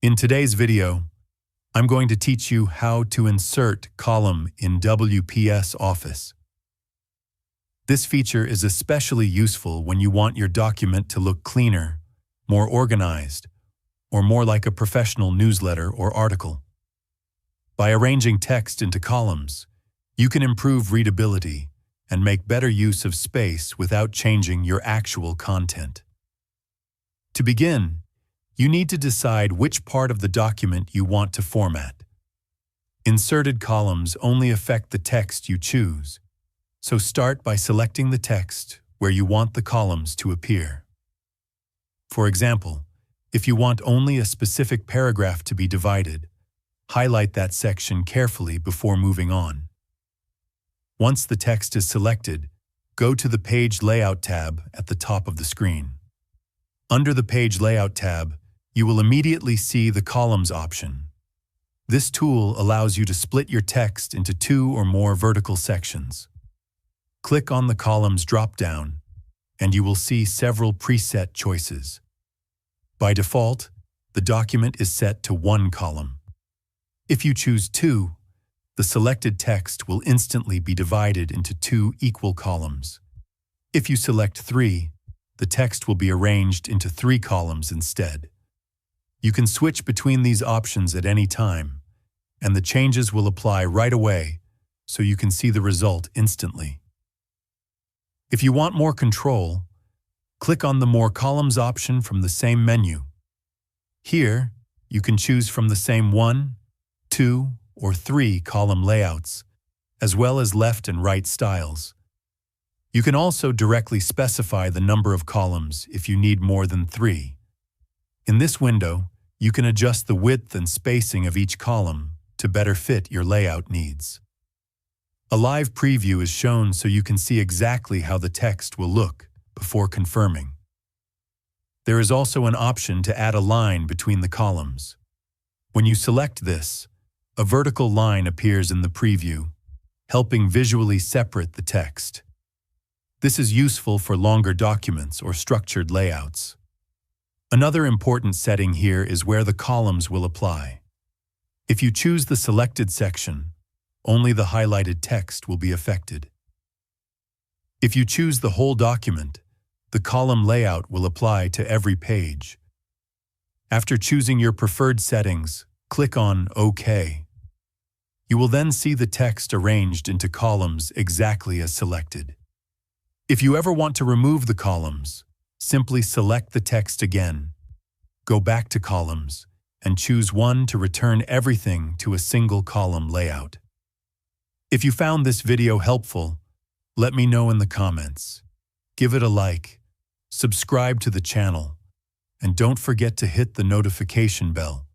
In today's video, I'm going to teach you how to insert column in WPS Office. This feature is especially useful when you want your document to look cleaner, more organized, or more like a professional newsletter or article. By arranging text into columns, you can improve readability and make better use of space without changing your actual content. To begin, you need to decide which part of the document you want to format. Inserted columns only affect the text you choose, so start by selecting the text where you want the columns to appear. For example, if you want only a specific paragraph to be divided, highlight that section carefully before moving on. Once the text is selected, go to the Page Layout tab at the top of the screen. Under the Page Layout tab, you will immediately see the Columns option. This tool allows you to split your text into 2 or more vertical sections. Click on the Columns drop-down, and you will see several preset choices. By default, the document is set to 1 column. If you choose 2, the selected text will instantly be divided into 2 equal columns. If you select 3, the text will be arranged into 3 columns instead. You can switch between these options at any time, and the changes will apply right away so you can see the result instantly. If you want more control, click on the More Columns option from the same menu. Here, you can choose from the same 1, 2, or 3 column layouts, as well as left and right styles. You can also directly specify the number of columns if you need more than 3. In this window, you can adjust the width and spacing of each column to better fit your layout needs. A live preview is shown so you can see exactly how the text will look before confirming. There is also an option to add a line between the columns. When you select this, a vertical line appears in the preview, helping visually separate the text. This is useful for longer documents or structured layouts. Another important setting here is where the columns will apply. If you choose the selected section, only the highlighted text will be affected. If you choose the whole document, the column layout will apply to every page. After choosing your preferred settings, click on OK. You will then see the text arranged into columns exactly as selected. If you ever want to remove the columns, simply select the text again, go back to Columns, and choose one to return everything to a single column layout. If you found this video helpful, let me know in the comments. Give it a like, subscribe to the channel, and don't forget to hit the notification bell